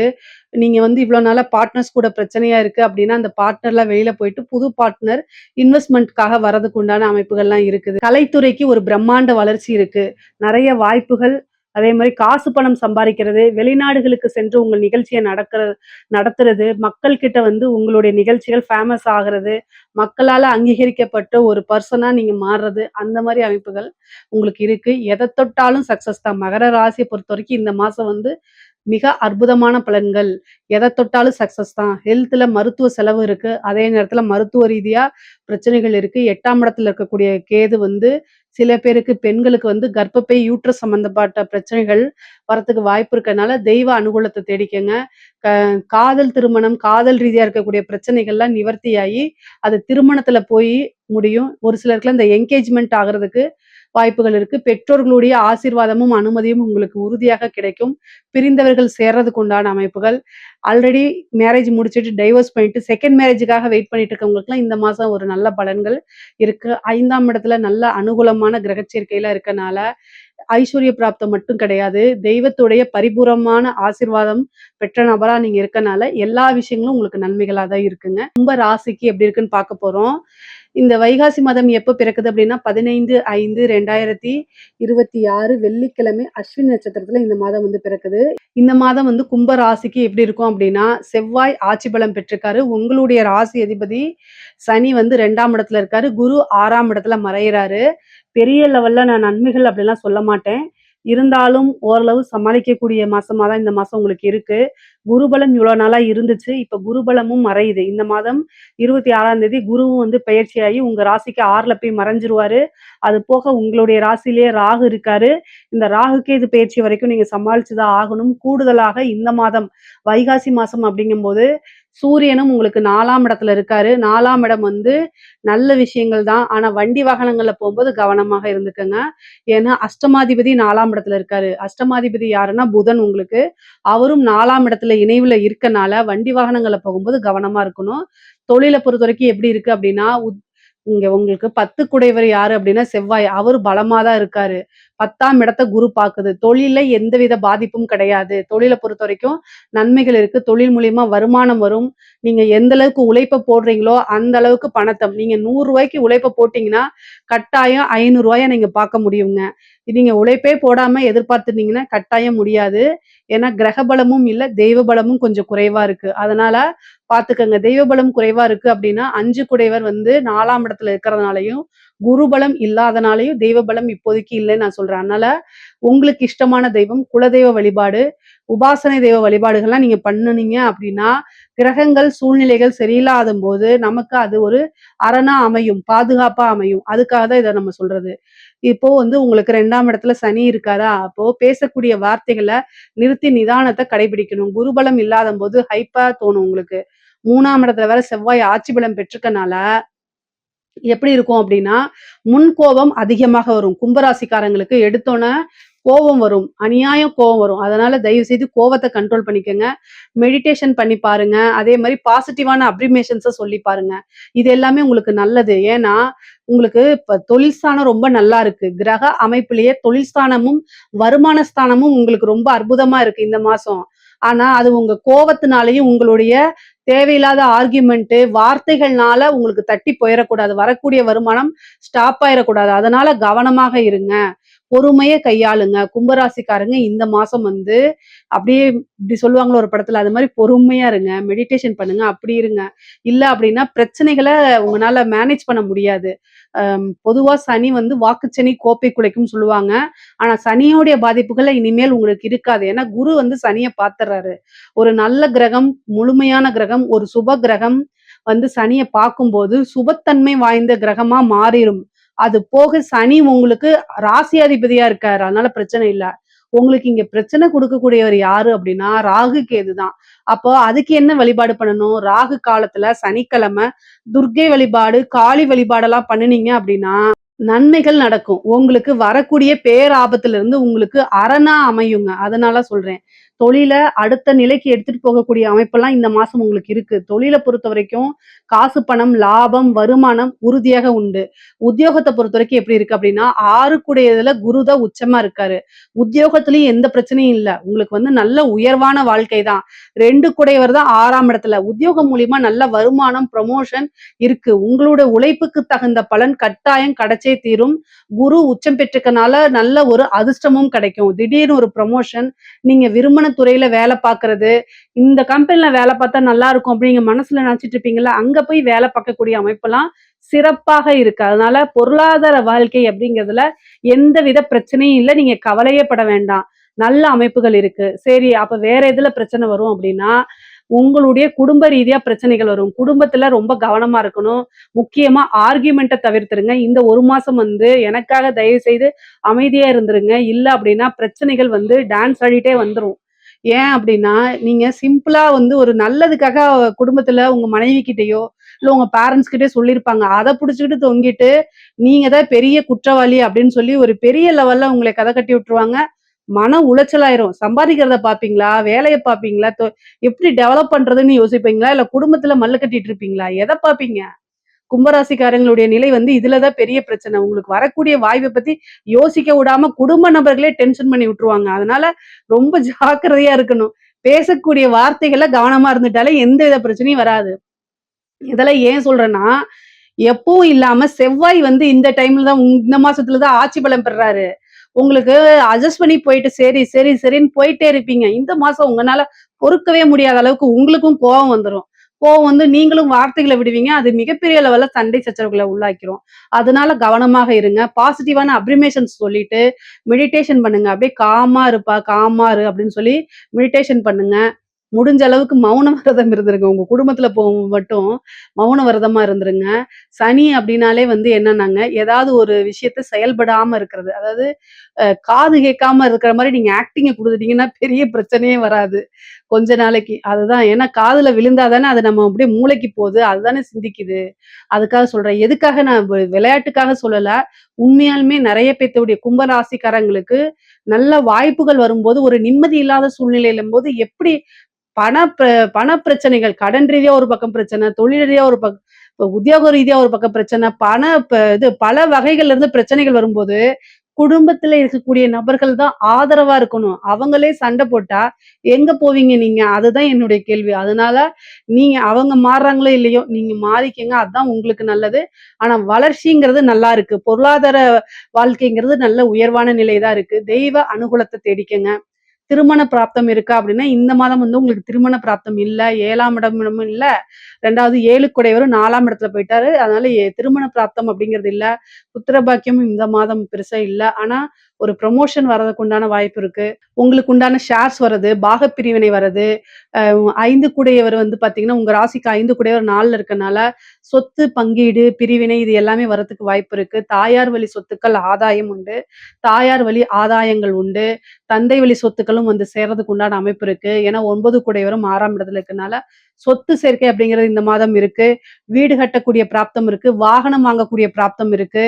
நீங்க வந்து இவ்வளோ நாளா பார்ட்னர்ஸ் கூட பிரச்சனையா இருக்கு அப்டின்னா, அந்த பார்ட்னர்லாம் வெளில போயிட்டு புது பார்ட்னர் இன்வெஸ்ட்மென்ட்க்காக வரதுக்கு உண்டான அமைப்புகள்லாம் இருக்குது. கலைத்துறைக்கு ஒரு பிரம்மாண்ட வளர்ச்சி இருக்கு. நெறைய வாய்ப்புகள், அதே மாரி காசு பணம் சம்பாரிக்கிறது, வெளிநாடுகளுக்கு சென்று உங்கள் நிகழ்ச்சிய நடத்துறது, மக்கள் கிட்ட வந்து உங்களுடைய நிகழ்ச்சிகள் ஃபேமஸ் ஆகுறது, மக்களால அங்கீகரிக்கப்பட்ட ஒரு பெர்சனா நீங்க மாறுறது, அந்த மாரி அமைப்புகள் உங்களுக்கு இருக்கு. எத தொட்டாலும் சக்சஸ் தான். மகர ராசிய பொறுத்தவரைக்கும் இந்த மாசம் வந்து மிக அற்புதமான பலன்கள். எத தொட்டாலும் சக்சஸ் தான். ஹெல்த்ல மருத்துவ செலவு இருக்கு. அதே நேரத்துல மருத்துவ ரீதியா பிரச்சனைகள் இருக்கு. 8ஆம் இடத்துல இருக்கக்கூடிய கேது வந்து சில பேருக்கு பெண்களுக்கு வந்து கர்ப்பப்பை, யூட்ரஸ் சம்மந்தப்பட்ட பிரச்சனைகள் வரத்துக்கு வாய்ப்பு இருக்கனால தெய்வ அனுகூலத்த தேடிக்கங்க. க காதல் திருமணம், காதல் ரீதியா இருக்கக்கூடிய பிரச்சனைகள்லாம் நிவர்த்தியாயி, அது திருமணத்துல போய் முடியும். ஒரு சிலருக்குலாம் இந்த என்கேஜ்மென்ட் ஆகுறதுக்கு வாய்ப்புகள் இருக்கு. பெற்றோர்களுடைய ஆசீர்வாதமும், அனுமதியும் உங்களுக்கு உறுதியாக கிடைக்கும். பிரிந்தவர்கள் சேர்றதுக்கு உண்டான அமைப்புகள். ஆல்ரெடி மேரேஜ் முடிச்சுட்டு டைவோர்ஸ் பண்ணிட்டு செகண்ட் மேரேஜுக்காக வெயிட் பண்ணிட்டு இருக்கவங்களுக்குலாம் இந்த மாசம் ஒரு நல்ல பலன்கள் இருக்கு. 5ஆம் இடத்துல நல்ல அனுகூலமான கிரக சேர்க்கைலாம் இருக்கனால, ஐஸ்வர்ய பிராப்தம் மட்டும் கிடையாது. தெய்வத்துடைய பரிபூரணமான ஆசீர்வாதம் பெற்ற நபரா நீங்க இருக்கனால, எல்லா விஷயங்களும் உங்களுக்கு நன்மைகளா தான் இருக்குங்க. கும்ப ராசிக்கு எப்படி இருக்குன்னு பார்க்க போறோம். இந்த வைகாசி மாதம் எப்ப பிறக்குது அப்படின்னா 15/5/2026 வெள்ளிக்கிழமை அஸ்வினி நட்சத்திரத்துல இந்த மாதம் வந்து பிறக்குது. இந்த மாதம் வந்து கும்ப ராசிக்கு எப்படி இருக்கும் அப்படின்னா, செவ்வாய் ஆட்சி பலம் பெற்றிருக்காரு. உங்களுடைய ராசி அதிபதி சனி வந்து 2ஆம் இடத்துல இருக்காரு. குரு 6ஆம் இடத்துல மறையிறாரு. பெரிய லெவல்ல நான் நன்மைகள் அப்படிலாம் சொல்ல மாட்டேன். இருந்தாலும் ஓரளவு சமாளிக்கக்கூடிய மாசமா தான் இந்த மாசம் உங்களுக்கு இருக்கு. குருபலம் இவ்வளோ நாளா இருந்துச்சு. இப்ப குருபலமும் மறையுது. இந்த மாதம் 26ஆம் தேதி குருவும் வந்து பெயர்ச்சியாகி உங்க ராசிக்கு 6ல போய் மறைஞ்சிருவாரு. அது போக உங்களுடைய ராசியிலேயே ராகு இருக்காரு. இந்த ராகு கேது பெயர்ச்சி வரைக்கும் நீங்க சமாளிச்சு தான் ஆகணும். கூடுதலாக இந்த மாதம் வைகாசி மாசம் அப்படிங்கும்போது சூரியனும் உங்களுக்கு 4ஆம் இடத்துல இருக்காரு. 4ஆம் இடம் வந்து நல்ல விஷயங்கள் தான். ஆனா வண்டி வாகனங்கள்ல போம்போது கவனமாக இருந்துக்கங்க. ஏன்னா அஷ்டமாதிபதி 4ஆம் இடத்துல இருக்காரு. அஷ்டமாதிபதி யாருன்னா புதன் உங்களுக்கு. அவரும் 4ஆம் இடத்துல இணைவுல இருக்கனால வண்டி வாகனங்கள்ல போகும்போது கவனமா இருக்கணும். தொழில பொறுத்தவரைக்கும் எப்படி இருக்கு அப்படின்னா, இங்க உங்களுக்கு 10 குடையவர் யாரு அப்படின்னா செவ்வாய். அவரு பலமா தான் இருக்காரு. 10ஆம் இடத்த குரு பாக்குது. தொழில்ல எந்தவித பாதிப்பும் கிடையாது. தொழில பொறுத்தவரைக்கும் நன்மைகள் இருக்கு. தொழில் மூலியமா வருமானம் வரும். நீங்க எந்த அளவுக்கு உழைப்ப போடுறீங்களோ, அந்த அளவுக்கு பணத்த நீங்க ரூ. 100 உழைப்ப போட்டீங்கன்னா, கட்டாயம் ரூ. 500 நீங்க பார்க்க முடியுங்க. நீங்க உழைப்பே போடாம எதிர்பார்த்துட்டீங்கன்னா, கட்டாயம் முடியாது. ஏன்னா கிரக பலமும் இல்ல, தெய்வ பலமும் கொஞ்சம் குறைவா இருக்கு. அதனால பார்த்துக்கங்க. தெய்வ பலம் குறைவா இருக்கு அப்படின்னா, 5 குடையவர் வந்து 4ஆம் இடத்துல இருக்கிறதுனாலயும், குரு பலம் இல்லாதனாலயும் தெய்வ பலம் இப்போதைக்கு இல்லைன்னு நான் சொல்றேன். அதனால உங்களுக்கு இஷ்டமான தெய்வம், குலதெய்வ வழிபாடு, உபாசனை தெய்வ வழிபாடுகள்லாம் நீங்க பண்ணுனீங்க அப்படின்னா, கிரகங்கள், சூழ்நிலைகள் சரியில்லாதம்போது, நமக்கு அது ஒரு அரணா அமையும். பாதுகாப்பா அமையும். அதுக்காக தான் இத நம்ம சொல்றது. இப்போ வந்து உங்களுக்கு 2ஆம் இடத்துல சனி இருக்காரா, அப்போ பேசக்கூடிய வார்த்தைகள நிறுத்தி நிதானத்த கடைபிடிக்கணும். குருபலம் இல்லாதம்போது ஹைப்பா தோணும் உங்களுக்கு. 3ஆம் இடத்துல வேற செவ்வாய் ஆட்சி பலம் பெற்றிருக்கனால, எப்படி இருக்கும் அப்படின்னா, முன்கோபம் அதிகமாக வரும். கும்பராசிக்காரங்களுக்கு எடுத்தோனே கோவம் வரும். அநியாயம் கோவம் வரும். அதனால தயவு செய்து கோவத்த கண்ட்ரோல் பண்ணிக்கங்க. மெடிடேஷன் பண்ணி பாருங்க. அதே மாரி பாசிட்டிவான அப்ரிமேஷன்ஸ சொல்லி பாருங்க. இது எல்லாமே உங்களுக்கு நல்லது. ஏன்னா, உங்களுக்கு இப்ப தொழில் ஸ்தானம் ரொம்ப நல்லா இருக்கு. கிரக அமைப்பிலேயே தொழில் ஸ்தானமும், வருமான ஸ்தானமும் உங்களுக்கு ரொம்ப அற்புதமா இருக்கு இந்த மாசம். ஆனா, அது உங்க கோவத்தினாலயும், உங்களுடைய தேவையில்லாத ஆர்கியுமென்ட், வார்த்தைகள்னால உங்களுக்கு தட்டி போயிறக்கூடாது. வரக்கூடிய வருமானம் ஸ்டாப் ஆயிறக்கூடாது. அதனால கவனமாக இருங்க. பொறுமைய கையாளுங்க. கும்பராசிக்காரங்க இந்த மாசம் வந்து அப்படியே இப்படி சொல்லுவாங்கல்ல ஒரு படத்துல, அது மாரி பொறுமையா இருங்க. மெடிடேஷன் பண்ணுங்க. அப்படி இருங்க. இல்ல அப்படின்னா பிரச்சனைகள உங்கனால மேனேஜ் பண்ண முடியாது. பொதுவா சனி வந்து வாக்குச்சனி, கோப்பை குலைக்கும்னு சொல்லுவாங்க. ஆனா சனியோடைய பாதிப்புகள் இனிமேல் உங்களுக்கு இருக்காது. ஏன்னா குரு வந்து சனிய பாத்துர்றாரு. ஒரு நல்ல கிரகம், முழுமையான கிரகம், ஒரு சுப கிரகம் வந்து சனிய பார்க்கும்போது சுபத்தன்மை வாய்ந்த கிரகமா மாறிரும். அது போக சனி உங்களுக்கு ராசியாதிபதியா இருக்காரு. அதனால பிரச்சனை இல்ல. உங்களுக்கு இங்க பிரச்சனை குடுக்கக்கூடியவர் யாரு அப்படின்னா, ராகு, கேது தான். அப்போ அதுக்கு என்ன வழிபாடு பண்ணணும்? ராகு காலத்துல சனிக்கிழமை துர்க்கை வழிபாடு, காளி வழிபாடெல்லாம் பண்ணுனீங்க அப்படின்னா, நன்மைகள் நடக்கும். உங்களுக்கு வரக்கூடிய பேராபத்திலிருந்து உங்களுக்கு அரணா அமையுங்க. அதனால சொல்றேன். தொழில அடுத்த நிலைக்கு எடுத்துட்டு போகக்கூடிய அமைப்பெல்லாம் இந்த மாசம் உங்களுக்கு இருக்கு. தொழில பொறுத்தவரைக்கும் காசு, பணம், லாபம், வருமானம் உறுதியாக உண்டு. உத்தியோகத்த பொறுத்தவரைக்கும் எப்படி இருக்கு அப்படின்னா, 6 குரு தான் உச்சமா இருக்காரு. உத்தியோகத்திலயும் எந்த பிரச்சனையும் இல்ல. உங்களுக்கு வந்து நல்ல உயர்வான வாழ்க்கை தான். 2 குடையவர் தான் 6ஆம் இடத்துல. உத்தியோகம் மூலியமா நல்ல வருமானம், ப்ரமோஷன் இருக்கு. உங்களோட உழைப்புக்கு தகுந்த பலன் கட்டாயம் கிடைச்சே தீரும். குரு உச்சம் பெற்றிருக்கனால நல்ல ஒரு அதிர்ஷ்டமும் கிடைக்கும். திடீர்னு ஒரு ப்ரமோஷன், நீங்க விரும்பின துறையில வேலை பார்க்கறது, இந்த கம்பெனில வேலை பார்த்தா நல்லா இருக்கும் அப்படின்னு நீங்க மனசுல நினைச்சிட்டு இருப்பீங்கல்ல, அங்க போய் வேலை பார்க்கக்கூடிய அமைப்பெல்லாம் சிறப்பாக இருக்கு. அதனால பொருளாதார வாழ்க்கை அப்படிங்கிறதுல எந்தவித பிரச்சனையும் இல்ல. நீங்க கவலையே பட வேண்டாம். நல்ல அமைப்புகள் இருக்கு. சரி, அப்ப வேற எதுல பிரச்சனை வரும் அப்படின்னா, உங்களுடைய குடும்ப ரீதியா பிரச்சனைகள் வரும். குடும்பத்துல ரொம்ப கவனமா இருக்கணும். முக்கியமா ஆர்கியுமெண்ட்ட தவிர்த்துருங்க. இந்த 1 மாசம் வந்து எனக்காக தயவு செய்து அமைதியா இருந்துருங்க. இல்ல அப்படின்னா பிரச்சனைகள் வந்து டான்ஸ் ஆடிட்டே வந்துரும். ஏன் அப்படின்னா, நீங்க சிம்பிளா வந்து ஒரு நல்லதுக்காக குடும்பத்துல உங்க மனைவி கிட்டயோ, இல்ல உங்க பேரண்ட்ஸ் கிட்டயோ சொல்லியிருப்பாங்க. அத புடிச்சுக்கிட்டு தொங்கிட்டு, நீங்க தான் பெரிய குற்றவாளி அப்படின்னு சொல்லி ஒரு பெரிய லெவல்ல உங்கள கதை கட்டி விட்டுருவாங்க. மன உளைச்சலாயிரும். சம்பாதிக்கிறத பார்ப்பீங்களா? வேலைய பார்ப்பீங்களா? எப்படி டெவலப் பண்றதுன்னு யோசிப்பீங்களா? இல்ல குடும்பத்துல மல்லு கட்டிட்டு இருப்பீங்களா? எத பார்ப்பீங்க? கும்பராசிக்காரங்களுடைய நிலை வந்து இதுல தான் பெரிய பிரச்சனை. உங்களுக்கு வரக்கூடிய வாய்ப்ப பத்தி யோசிக்க விடாம குடும்ப நபர்களே டென்ஷன் பண்ணி விட்டுருவாங்க. அதனால ரொம்ப ஜாக்கிரதையா இருக்கணும். பேசக்கூடிய வார்த்தைகள்ல கவனமா இருந்துட்டாலே எந்தவித பிரச்சனையும் வராது. இதெல்லாம் ஏன் சொல்றேன்னா, எப்பவும் இல்லாம செவ்வாய் வந்து இந்த டைம்ல தான் இந்த மாசத்துல தான் ஆட்சி பலம் பெறாரு. உங்களுக்கு அட்ஜஸ்ட் பண்ணி போயிட்டு சரி, சரி, சரின்னு போயிட்டே இருப்பீங்க. இந்த மாசம் உங்கனால பொறுக்கவே முடியாத அளவுக்கு உங்களுக்கும் கோவம் வந்துரும். கோவம் வந்து நீங்களும் வார்த்தைகள விடுவீங்க. அது மிகப்பெரிய லெவல்ல சண்டை சச்சரவுகள உள்ளாக்கிரும். அதனால கவனமாக இருங்க. பாசிட்டிவான அப்ரிமேஷன்ஸ் சொல்லிட்டு மெடிடேஷன் பண்ணுங்க. அப்படியே காமா இருப்பா, காமா இரு அப்படின்னு சொல்லி மெடிடேஷன் பண்ணுங்க. முடிஞ்ச அளவுக்கு மௌன விரதம் இருந்துருங்க. உங்க குடும்பத்துல மட்டும் மௌன விரதமா இருந்துருங்க. சனி அப்படின்னாலே வந்து என்னன்னாங்க, ஏதாவது ஒரு விஷயத்த செயல்படாம இருக்கிறது. அதாவது காது கேட்காம இருக்கிற மாரி நீங்க ஆக்டிங்க குடுத்துட்டீங்கன்னா, பெரிய பிரச்சனையே வராது. கொஞ்ச நாளைக்கு. அதுதான். ஏன்னா காதுல விழுந்தா தானே அது நம்ம அப்படியே மூளைக்கு போது. அதுதானே சிந்திக்குது. அதுக்காக சொல்றேன். எதுக்காக நான் விளையாட்டுக்காக சொல்லல. உண்மையாலுமே நெறைய பேத்துடைய கும்ப ராசிக்காரங்களுக்கு நல்ல வாய்ப்புகள் வரும்போது, ஒரு நிம்மதி இல்லாத சூழ்நிலையிலும்போது எப்படி பண பண பிரச்சனைகள், கடன் ரீதியா ஒரு பக்கம் பிரச்சனை, தொழில் ரீதியா ஒரு உத்தியோக ரீதியா ஒரு பக்கம் பிரச்சனை, பண இது பல வகைகள்ல இருந்து பிரச்சனைகள் வரும்போது, குடும்பத்துல இருக்கக்கூடிய நபர்கள் தான் ஆதரவா இருக்கணும். அவங்களே சண்டை போட்டா, எங்க போவீங்க நீங்க? அதுதான் என்னுடைய கேள்வி. அதனால நீங்க அவங்க மாறுறாங்களோ இல்லையோ, நீங்க மாறிக்கங்க. அதான் உங்களுக்கு நல்லது. ஆனா வளர்ச்சிங்கிறது நல்லா இருக்கு. பொருளாதார வாழ்க்கைங்கிறது நல்ல உயர்வான நிலை தான் இருக்கு. தெய்வ அனுகூலத்த தேடிக்கங்க. திருமண பிராப்தம் இருக்கா அப்படின்னா, இந்த மாதம் வந்து உங்களுக்கு திருமண பிராப்தம் இல்ல. 7ஆம் இடமும் இல்ல. 2வது 7க்குடையவரும் 4ஆம் இடத்துல போயிட்டாரு. அதனால திருமண பிராப்தம் அப்படிங்கிறது இல்ல. புத்திர பாக்கியமும் இந்த மாதம் பெருசா இல்ல. ஆனா, ஒரு ப்ரமோஷன் வர்றதுக்கு உண்டான வாய்ப்பு இருக்கு. உங்களுக்கு உண்டான ஷேர்ஸ் வர்றது, பாகப் பிரிவினை வர்றது, 5 கூடையவர் வந்து பார்த்தீங்கன்னா, உங்க ராசிக்கு 5 கூடையவர் 4ல இருக்கனால, சொத்து பங்கீடு, பிரிவினை இது எல்லாமே வரதுக்கு வாய்ப்பு இருக்கு. தாயார் வழி சொத்துக்கள் ஆதாயம் உண்டு. தாயார் வழி ஆதாயங்கள் உண்டு. தந்தை வழி சொத்துக்களும் வந்து சேர்றதுக்கு உண்டான அமைப்பு இருக்கு. ஏன்னா 9 கூடையவரும் 6ஆம் இடத்துல இருக்கனால, சொத்து சேர்க்கை அப்படிங்கிறது இந்த மாதம் இருக்கு. வீடு கட்டக்கூடிய பிராப்தம் இருக்கு. வாகனம் வாங்கக்கூடிய பிராப்தம் இருக்கு.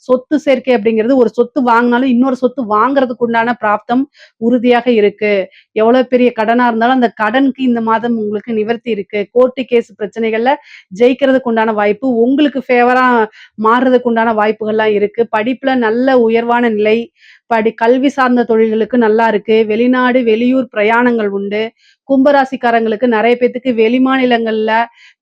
சொத்து சேர்க்கை அப்படிங்கிறது ஒரு சொத்து வாங்குனாலும், இன்னொரு சொத்து வாங்குறதுக்கு உண்டான பிராப்தம் உறுதியாக இருக்கு. எவ்வளவு பெரிய கடனா இருந்தாலும், அந்த கடனுக்கு இந்த மாதம் உங்களுக்கு நிவர்த்தி இருக்கு. கோர்ட்டு கேஸ் பிரச்சனைகள்ல ஜெயிக்கிறதுக்கு உண்டான வாய்ப்பு, உங்களுக்கு ஃபேவரா மாறுறதுக்கு உண்டான வாய்ப்புகள்லாம் இருக்கு. படிப்புல நல்ல உயர்வான நிலை, கல்வி சார்ந்த தொழில்களுக்கு நல்லா இருக்கு. வெளிநாடு, வெளியூர் பிரயாணங்கள் உண்டு. கும்பராசிக்காரங்களுக்கு நெறைய பேத்துக்கு வெளிமாநிலங்கள்ல,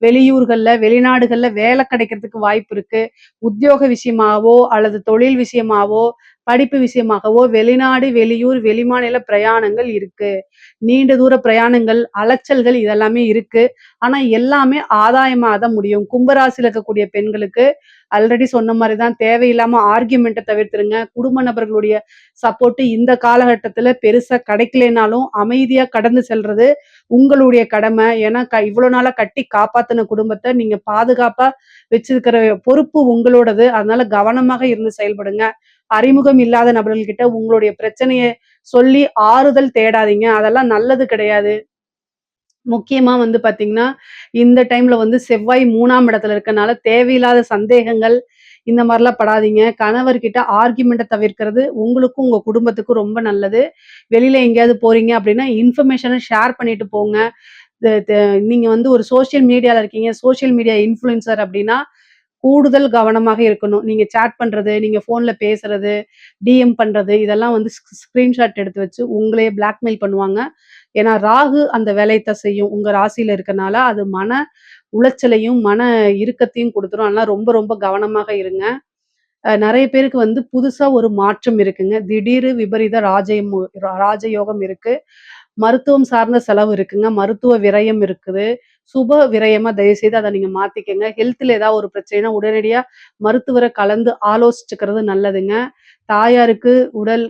வெளியூர்கள்ல, வெளிநாடுகள்ல வேலை கிடைக்கிறதுக்கு வாய்ப்பு இருக்கு. உத்தியோக விஷயமாவோ, அல்லது தொழில் விஷயமாவோ, படிப்பு விஷயமாகவோ வெளிநாடு, வெளியூர், வெளிமாநில பிரயாணங்கள் இருக்கு. நீண்ட தூர பிரயாணங்கள், அலைச்சல்கள் இதெல்லாமே இருக்கு. ஆனா எல்லாமே ஆதாயமா தான் முடியும். கும்பராசியில இருக்கக்கூடிய பெண்களுக்கு ஆல்ரெடி சொன்ன மாரி தான் தேவையில்லாம ஆர்கியூமெண்ட்ட தவிர்த்துருங்க. குடும்ப நபர்களுடைய சப்போர்ட் இந்த காலகட்டத்துல பெருசா கிடைக்கலைனாலும், அமைதியா கடந்து செல்றது உங்களுடைய கடமை. ஏன்னா இவ்வளோ நாளா கட்டி காப்பாத்துன குடும்பத்த நீங்க பாதுகாப்பா வச்சிருக்கிற பொறுப்பு உங்களோடது. அதனால கவனமாக இருந்து செயல்படுங்க. அறிமுகம் இல்லாத நபர்கள்கிட்ட உங்களுடைய பிரச்சனைய சொல்லி ஆறுதல் தேடாதீங்க. அதெல்லாம் நல்லது கிடையாது. முக்கியமா வந்து பார்த்தீங்கன்னா, இந்த டைம்ல வந்து செவ்வாய் 3ஆம் இடத்துல இருக்கனால தேவையில்லாத சந்தேகங்கள், இந்த மாரிலாம் படாதீங்க. கணவர்கிட்ட ஆர்கியூமெண்ட்ட தவிர்க்கிறது உங்களுக்கும், உங்க குடும்பத்துக்கும் ரொம்ப நல்லது. வெளியில எங்கேயாவது போறீங்க அப்படின்னா, இன்ஃபர்மேஷன ஷேர் பண்ணிட்டு போங்க. த த நீங்க வந்து ஒரு சோசியல் மீடியால இருக்கீங்க, சோசியல் மீடியா இன்ஃப்ளூயன்சர் அப்படின்னா, கூடுதல் கவனமாக இருக்கணும். நீங்க சேட் பண்றது, நீங்க ஃபோன்ல பேசுறது, டிஎம் பண்றது, இதெல்லாம் வந்து ஸ்கிரீன்ஷாட் எடுத்து வச்சு உங்களையே பிளாக்மெயில் பண்ணுவாங்க. ஏன்னா ராகு அந்த வேலையத்தான் செய்யும். உங்க ராசியில இருக்கனால, அது மன உளைச்சலையும், மன இறுக்கத்தையும் குடுத்துரும். அதனால ரொம்ப ரொம்ப கவனமாக இருங்க. நெறைய பேருக்கு வந்து புதுசா ஒரு மாற்றம் இருக்குங்க. திடீர் விபரீத ராஜயோகம் இருக்கு. மருத்துவம் சார்ந்த செலவு இருக்குங்க. மருத்துவ விரயம் இருக்குது. சுப விரயமா தயவுசெய்து அத நீங்க மாத்திக்கங்க. ஹெல்த்ல ஏதாவது ஒரு பிரச்சனைனா உடனடியா மருத்துவர கலந்து ஆலோசிச்சுக்கிறது நல்லதுங்க. தாயாருக்கு உடல்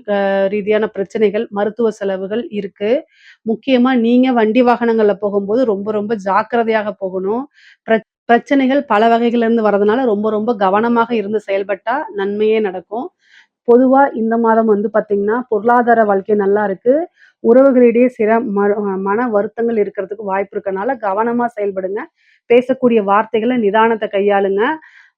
ரீதியான பிரச்சனைகள், மருத்துவ செலவுகள் இருக்கு. முக்கியமா நீங்க வண்டி வாகனங்கள்ல போகும்போது ரொம்ப ரொம்ப ஜாக்கிரதையாக போகணும். பிரச்சனைகள் பல வகைகள்ல இருந்து வரதுனால ரொம்ப ரொம்ப கவனமாக இருந்து செயல்பட்டா நன்மையே நடக்கும். பொதுவா இந்த மாதம் வந்து பார்த்தீங்கன்னா, பொருளாதார வாழ்க்கை நல்லா இருக்கு. உறவுகளிடையே மன வருத்தங்கள் இருக்கிறதுக்கு வாய்ப்பு இருக்கனால கவனமா செயல்படுங்க. பேசக்கூடிய வார்த்தைகள நிதானத்த கையாளுங்க.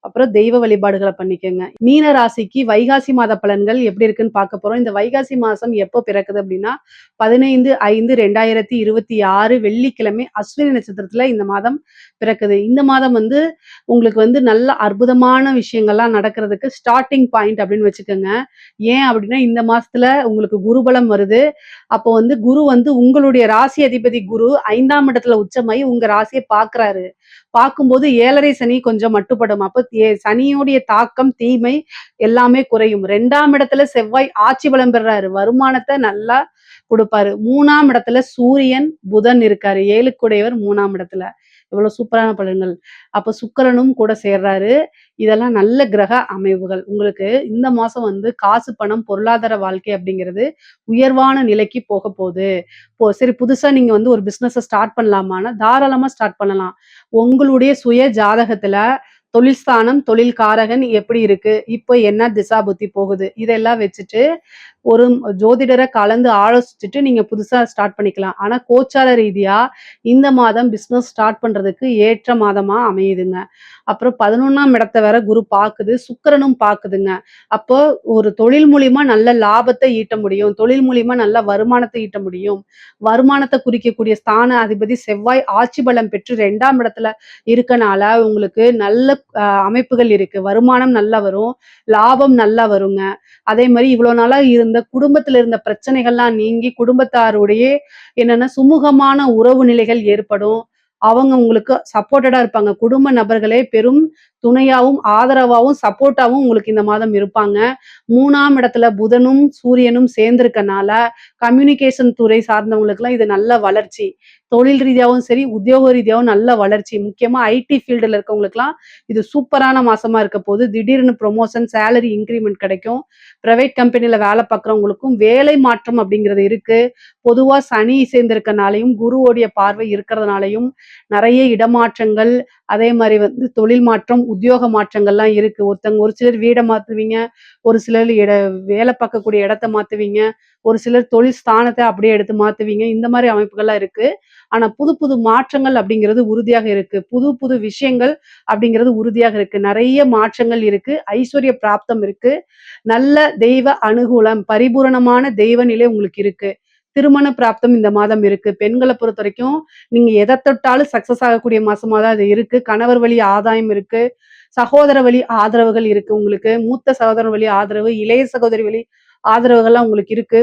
அப்புறம் தெய்வ வழிபாடுகள பண்ணிக்கங்க. மீன ராசிக்கு வைகாசி மாத பலன்கள் எப்படி இருக்குன்னு பார்க்க போறோம். இந்த வைகாசி மாசம் எப்போ பிறக்குது அப்படின்னா, 15/5/2026 வெள்ளிக்கிழமை அஸ்வினி நட்சத்திரத்துல இந்த மாதம் பிறக்குது. இந்த மாதம் வந்து உங்களுக்கு வந்து நல்ல அற்புதமான விஷயங்கள்லாம் நடக்கிறதுக்கு ஸ்டார்ட்டிங் பாயிண்ட் அப்படின்னு வச்சுக்கோங்க. ஏன் அப்படின்னா, இந்த மாசத்துல உங்களுக்கு குருபலம் வருது. அப்போ வந்து குரு வந்து உங்களுடைய ராசி அதிபதி குரு 5ஆம் இடத்துல உச்சமாயி உங்க ராசிய பார்க்குறாரு. பார்க்கும்போது 7.5 சனி கொஞ்சம் மட்டுப்படும். அப்ப சனியுடைய தாக்கம், தீமை எல்லாமே குறையும். 2ஆம் இடத்துல செவ்வாய் ஆட்சி பலம் பெறாரு. வருமானத்த நல்லா குடுப்பாரு. 3ஆம் இடத்துல சூரியன், புதன் இருக்காரு. 7க்குடையவர் 3ஆம் இடத்துல. எவ்வளவு சூப்பரான பலன்கள். அப்ப சுக்கிரனும் கூட சேர்றாரு. இதெல்லாம் நல்ல கிரக அமைவுகள். உங்களுக்கு இந்த மாசம் காசு, பணம், பொருளாதார வாழ்க்கை அப்படிங்கிறது உயர்வான நிலைக்கு போகப்போது. சரி புதுசா நீங்க ஒரு பிசினஸ ஸ்டார்ட் பண்ணலாமான்னா, தாராளமா ஸ்டார்ட் பண்ணலாம். உங்களுடைய சுய ஜாதகத்துல தொழில் ஸ்தானம், தொழில் காரகன் எப்படி இருக்கு? இப்ப என்ன திசா புத்தி போகுது? இதெல்லாம் வச்சுட்டு ஒரு ஜோதிடர கலந்து ஆலோசிச்சுட்டு நீங்க புதுசா ஸ்டார்ட் பண்ணிக்கலாம். ஆனா கோச்சார ரீதியா இந்த மாதம் பிசினஸ் ஸ்டார்ட் பண்றதுக்கு ஏற்ற மாதமா அமையுதுங்க. அப்புறம் 11ஆம் இடத்த வேற குரு பாக்குது, சுக்கிரனும் பாக்குதுங்க. அப்போ ஒரு தொழில் மூலியமா நல்ல லாபத்தை ஈட்ட முடியும். தொழில் மூலியமா நல்ல வருமானத்தை ஈட்ட முடியும். வருமானத்தை குறிக்கக்கூடிய ஸ்தான அதிபதி செவ்வாய் ஆட்சி பலம் பெற்று 2ஆம் இடத்துல இருக்கனால உங்களுக்கு நல்ல அமைப்புகள் இருக்கு. வருமானம் நல்லா வரும், லாபம் நல்லா வருங்க. அதே மாதிரி இவ்வளவு நாளா இருந்த குடும்பத்துல இருந்த பிரச்சனைகள்லாம் நீங்கி குடும்பத்தாருடைய என்னன்னா சுமூகமான உறவு நிலைகள் ஏற்படும். அவங்க உங்களுக்கு சப்போர்ட்டடா இருப்பாங்க. குடும்ப நபர்களே பெரும் துணையாவும், ஆதரவாவும், சப்போர்ட்டாவும் உங்களுக்கு இந்த மாதம் இருப்பாங்க. 3ஆம் இடத்துல புதனும், சூரியனும் சேர்ந்திருக்கனால கம்யூனிகேஷன் துறை சார்ந்தவங்களுக்குலாம் இது நல்ல வளர்ச்சி. தொழில் ரீதியாவும் சரி, உத்தியோக ரீதியாவும் நல்ல வளர்ச்சி. முக்கியமா ஐடி ஃபீல்டுல இருக்கவங்களுக்குலாம் இது சூப்பரான மாசமா இருக்க போகுது. திடீர்னு ப்ரொமோஷன், சேலரி இன்கிரிமெண்ட் கிடைக்கும். பிரைவேட் கம்பெனில வேலை பார்க்குறவங்களுக்கும் வேலை மாற்றம் அப்படிங்கிறது இருக்கு. பொதுவா சனி சேர்ந்திருக்கனாலையும், குருவோடைய பார்வை இருக்கிறதுனாலையும் நிறைய இடமாற்றங்கள், அதே மாதிரி தொழில் மாற்றம், உத்தியோக மாற்றங்கள்லாம் இருக்கு. ஒரு சிலர் வீட மாத்துவீங்க, ஒரு சிலர் வேலை பார்க்கக்கூடிய இடத்த மாத்துவீங்க, ஒரு சிலர் தொழில் ஸ்தானத்தை அப்படியே எடுத்து மாத்துவீங்க. இந்த மாதிரி அமைப்புகள்லாம் இருக்கு. ஆனா புது புது மாற்றங்கள் அப்படிங்கிறது உறுதியாக இருக்கு. புது புது விஷயங்கள் அப்படிங்கிறது உறுதியாக இருக்கு. நிறைய மாற்றங்கள் இருக்கு. ஐஸ்வர்ய பிராப்தம் இருக்கு. நல்ல தெய்வ அனுகூலம், பரிபூரணமான தெய்வ நிலை உங்களுக்கு இருக்கு. திருமண பிராப்தம் இந்த மாதம் இருக்கு. பெண்களை பொறுத்த வரைக்கும் நீங்க எதை தொட்டாலும் சக்சஸ் ஆகக்கூடிய மாசமா தான் அது இருக்கு. கணவர் வழி ஆதாயம் இருக்கு. சகோதர வழி ஆதரவுகள் இருக்கு உங்களுக்கு. மூத்த சகோதரன் வழி ஆதரவு, இளைய சகோதரி வழி ஆதரவுகள்லாம் உங்களுக்கு இருக்கு.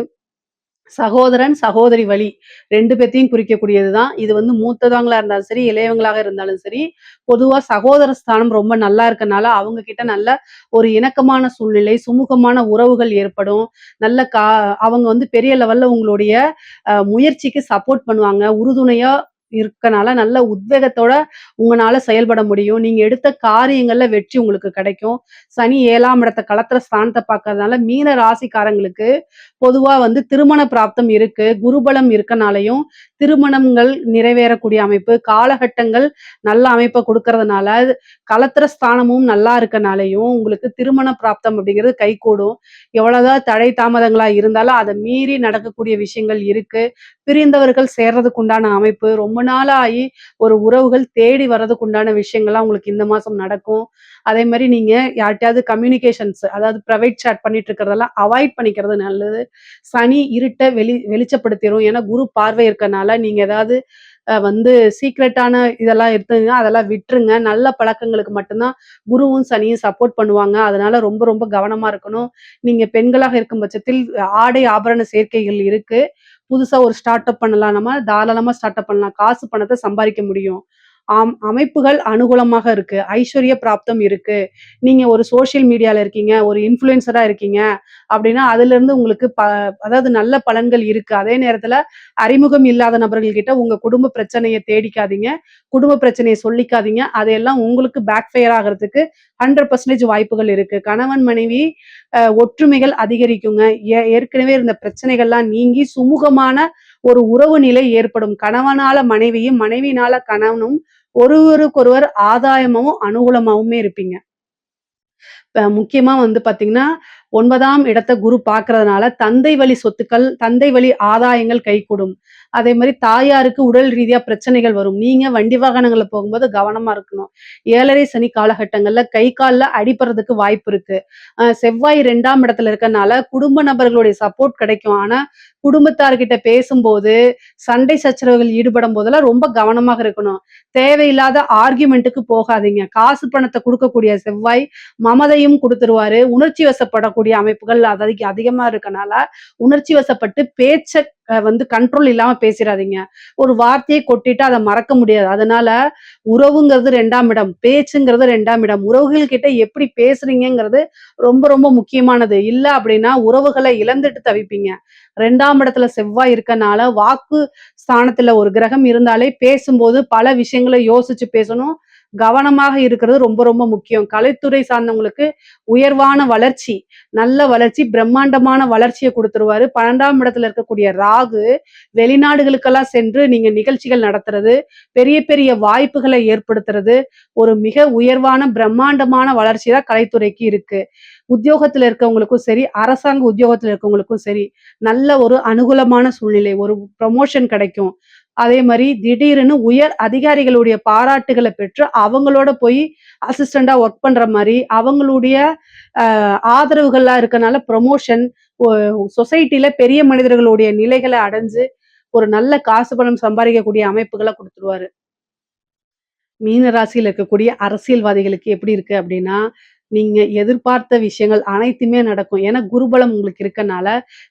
சகோதரன், சகோதரி வழி 2 பேத்தையும் குறிக்கக்கூடியதுதான். இது மூத்தவங்களா இருந்தாலும் சரி, இளையவங்களாக இருந்தாலும் சரி, பொதுவா சகோதர ஸ்தானம் ரொம்ப நல்லா இருக்கனால, அவங்க கிட்ட நல்ல ஒரு இணக்கமான சூழ்நிலை, சுமூகமான உறவுகள் ஏற்படும். நல்ல அவங்க பெரிய லெவல்ல உங்களுடைய முயற்சிக்கு சப்போர்ட் பண்ணுவாங்க. உறுதுணையா இருக்கனால நல்ல உத்வேகத்தோட உங்கனால செயல்பட முடியும். நீங்க எடுத்த காரியங்கள்ல வெற்றி உங்களுக்கு கிடைக்கும். சனி 7ஆம் இடத்த களத்திர ஸ்தானத்தை பார்க்கறதுனால மீன ராசிக்காரங்களுக்கு பொதுவா திருமண பிராப்தம் இருக்கு. குருபலம் இருக்கனாலையும் திருமணங்கள் நிறைவேறக்கூடிய அமைப்பு, காலகட்டங்கள் நல்ல அமைப்பை கொடுக்கறதுனால களத்திர ஸ்தானமும் நல்லா இருக்கனாலையும் உங்களுக்கு திருமண பிராப்தம் அப்படிங்கிறது கைகூடும். எவ்வளவுதான் தடை தாமதங்களா இருந்தாலும் அதை மீறி நடக்கக்கூடிய விஷயங்கள் இருக்கு. பிரிந்தவர்கள் சேர்றதுக்கு உண்டான அமைப்பு, ரொம்ப நாளாகி ஒரு உறவுகள் தேடி வர்றதுக்கு உண்டான விஷயங்கள்லாம் உங்களுக்கு இந்த மாசம் நடக்கும். அதே மாதிரி நீங்க யார்கிட்டயாவது கம்யூனிகேஷன்ஸ், அதாவது பிரைவேட் சாட் பண்ணிட்டு இருக்கிறதெல்லாம் அவாய்ட் பண்ணிக்கிறது நல்லது. சனி இருட்ட வெளிச்சப்படுத்திடும். ஏன்னா குரு பார்வை இருக்கனால நீங்க ஏதாவது சீக்ரெட்டான இதெல்லாம் எடுத்தீங்கன்னா அதெல்லாம் விட்டுருங்க. நல்ல பழக்கங்களுக்கு மட்டும்தான் குருவும் சனியும் சப்போர்ட் பண்ணுவாங்க. அதனால ரொம்ப ரொம்ப கவனமா இருக்கணும். நீங்க பெண்களாக இருக்கும் பட்சத்தில் ஆடை ஆபரண சேர்க்கைகள் இருக்கு. புதுசா ஒரு ஸ்டார்ட் அப் பண்ணலாம். நம்ம தாராளமா ஸ்டார்ட் அப் பண்ணலாம். காசு பணத்தை சம்பாதிக்க முடியும். அமைப்புகள் அனுகூலமாக இருக்கு. ஐஸ்வர்ய பிராப்தம் இருக்கு. நீங்க ஒரு சோசியல் மீடியால இருக்கீங்க, ஒரு இன்ஃப்ளூயன்சரா இருக்கீங்க அப்படின்னா அதுல இருந்து உங்களுக்கு அதாவது நல்ல பலன்கள் இருக்கு. அதே நேரத்துல அறிமுகம் இல்லாத நபர்கள் கிட்ட உங்க குடும்ப பிரச்சனையை தேடிக்காதீங்க. குடும்ப பிரச்சனையை சொல்லிக்காதீங்க. அதையெல்லாம் உங்களுக்கு பேக் ஃபயர் ஆகிறதுக்கு 100% வாய்ப்புகள் இருக்கு. கணவன் மனைவி ஒற்றுமைகள் அதிகரிக்குங்க. ஏற்கனவே இருந்த பிரச்சனைகள்லாம் நீங்கி சுமூகமான ஒரு உறவு நிலை ஏற்படும். கணவனால மனைவியும், மனைவினால கணவனும் ஒருவருக்கொருவர் ஆதாயமாவும் அனுகூலமாவுமே இருப்பீங்க. முக்கியமா பாத்தீங்கன்னா 9ஆம் இடத்த குரு பார்க்கறதுனால தந்தை வழி சொத்துக்கள், தந்தை வழி ஆதாயங்கள் கைகூடும். அதே மாதிரி தாயாருக்கு உடல் ரீதியா பிரச்சனைகள் வரும். நீங்க வண்டி வாகனங்கள்ல போகும்போது கவனமா இருக்கணும். 7.5 சனி காலகட்டங்கள்ல கை கால்ல அடிபடுறதுக்கு வாய்ப்பு இருக்கு. செவ்வாய் 2ஆம் இடத்துல இருக்கனால குடும்ப நபர்களுடைய சப்போர்ட் கிடைக்கும். ஆனா குடும்பத்தார்கிட்ட பேசும்போது சண்டை சச்சரவுகள் ஈடுபடும் போதெல்லாம் ரொம்ப கவனமாக இருக்கணும். தேவையில்லாத ஆர்கியூமெண்ட்டுக்கு போகாதீங்க. காசு பணத்தை கொடுக்கக்கூடிய செவ்வாய் மமதையும் பணத்தையும் கொடுத்துருவாரு. உணர்ச்சி வசப்படக்கூடிய அமைப்புகள் அதிகமா இருக்கனால, உணர்ச்சி வசப்பட்டு பேச்ச வந்து கண்ட்ரோல் இல்லாம பேசிறாதீங்க. ஒரு வார்த்தையை கொட்டிட்டு அத மறக்க முடியாது. அதனால உறவுங்கிறது 2ஆம் இடம், பேச்சுங்கிறது 2ஆம் இடம். உறவுகள் கிட்ட எப்படி பேசுறீங்கங்கிறது ரொம்ப ரொம்ப முக்கியமானது. இல்ல அப்படின்னா உறவுகள இழந்துட்டு தவிப்பீங்க. 2ஆம் இடத்துல செவ்வாய் இருக்கனால, வாக்கு ஸ்தானத்துல ஒரு கிரகம் இருந்தாலே பேசும்போது பல விஷயங்கள யோசிச்சு பேசணும். கவனமாக இருக்கிறது ரொம்ப ரொம்ப முக்கியம். கலைத்துறை சார்ந்தவங்களுக்கு உயர்வான வளர்ச்சி, நல்ல வளர்ச்சி, பிரம்மாண்டமான வளர்ச்சிய குடுத்துருவாரு. 12ஆம் இடத்துல இருக்கக்கூடிய ராகு, வெளிநாடுகளுக்கெல்லாம் சென்று நீங்க நிகழ்ச்சிகள் நடத்துறது, பெரிய பெரிய வாய்ப்புகளை ஏற்படுத்துறது, ஒரு மிக உயர்வான பிரம்மாண்டமான வளர்ச்சி தான் கலைத்துறைக்கு இருக்கு. உத்தியோகத்துல இருக்கவங்களுக்கும் சரி, அரசாங்க உத்தியோகத்துல இருக்கவங்களுக்கும் சரி, நல்ல ஒரு அனுகூலமான சூழ்நிலை, ஒரு ப்ரமோஷன் கிடைக்கும். அதே மாரி திடீர்னு உயர் அதிகாரிகளுடைய பாராட்டுகள பெற்று, அவங்களோட போய் அசிஸ்டன்டா ஒர்க் பண்ற மாரி, அவங்களுடைய ஆதரவுகள்லாம் இருக்கனால ப்ரமோஷன், ஒ சொசைட்டில பெரிய மனிதர்களுடைய நிலைகள அடைஞ்சு, ஒரு நல்ல காசு பணம் சம்பாரிக்கக்கூடிய அமைப்புகள குடுத்துருவாரு. மீன ராசியில இருக்கக்கூடிய அரசியல்வாதிகளுக்கு எப்படி இருக்கு அப்படின்னா, நீங்க எதிர்பார்த்த விஷயங்கள் அனைத்துமே நடக்கும். ஏன்னா குருபலம் உங்களுக்கு இருக்கனால,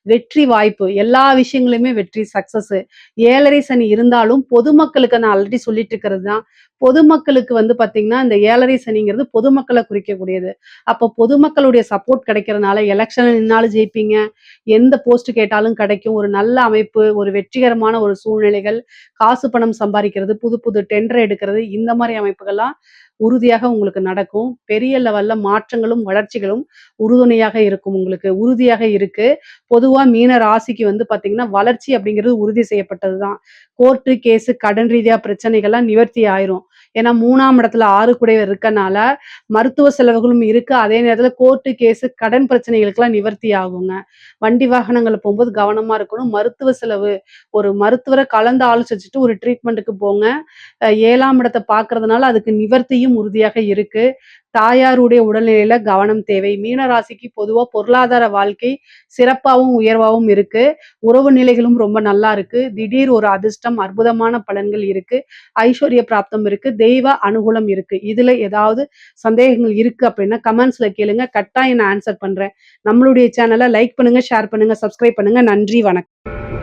வெற்றி வாய்ப்பு எல்லா விஷயங்களுமே வெற்றி சக்சஸ். 7:30 சனி இருந்தாலும் பொதுமக்களுக்கு நான் ஆல்ரெடி சொல்லிட்டு இருக்கிறது தான். பொதுமக்களுக்கு வந்து பார்த்தீங்கன்னா, இந்த 7:30 சனிங்கிறது பொதுமக்கள குறிக்கக்கூடியது. அப்போ பொதுமக்களுடைய சப்போர்ட் கிடைக்கிறனால எலக்ஷன்ல நின்னாலும் ஜெயிப்பீங்க. எந்த போஸ்ட் கேட்டாலும் கிடைக்கும். ஒரு நல்ல அமைப்பு, ஒரு வெற்றிகரமான ஒரு சூழ்நிலைகள், காசு பணம் சம்பாரிக்கிறது, புது புது டெண்டர் எடுக்கிறது, இந்த மாரி அமைப்புகள்லாம் உறுதியாக உங்களுக்கு நடக்கும். பெரிய லெவல்ல மாற்றங்களும், வளர்ச்சிகளும் உறுதுணையாக இருக்கும் உங்களுக்கு. உறுதியாக இருக்கு. பொதுவா மீன ராசிக்கு வந்து பார்த்தீங்கன்னா, வளர்ச்சி அப்படிங்கிறது உறுதி செய்யப்பட்டது தான். கோர்ட்டு, கேஸு, கடன் ரீதியா பிரச்சனைகள்லாம் நிவர்த்தி ஆயிரும். ஏன்னா 3ஆம் இடத்துல 6 கூடையவர் இருக்கனால, மருத்துவ செலவுகளும் இருக்கு. அதே நேரத்துல கோர்ட்டு, கேஸு, கடன் பிரச்சனைகளுக்கெல்லாம் நிவர்த்தி ஆகுங்க. வண்டி வாகனங்கள்ல போம்போது கவனமா இருக்கணும். மருத்துவ செலவு, ஒரு மருத்துவர கலந்து ஆலோசிச்சுட்டு ஒரு ட்ரீட்மெண்ட்டுக்கு போங்க. 7ஆம் இடத்த பார்க்கறதுனால அதுக்கு நிவர்த்தியும் உறுதியாக இருக்கு. தாயாருடைய உடல்நிலையில கவனம் தேவை. மீன ராசிக்கு பொதுவா பொருளாதார வாழ்க்கை சிறப்பாவும், உயர்வாவும் இருக்கு. உறவு நிலைகளும் ரொம்ப நல்லா இருக்கு. திடீர் ஒரு அதிர்ஷ்டம், அற்புதமான பலன்கள் இருக்கு. ஐஸ்வர்ய பிராப்தம் இருக்கு. தெய்வ அனுகூலம் இருக்கு. இதுல ஏதாவது சந்தேகங்கள் இருக்கு அப்படின்னா கமெண்ட்ஸ்ல கேளுங்க. கட்டாயம் நான் ஆன்சர் பண்றேன். நம்மளுடைய சேனல லைக் பண்ணுங்க, ஷேர் பண்ணுங்க, சப்ஸ்கிரைப் பண்ணுங்க. நன்றி, வணக்கம்.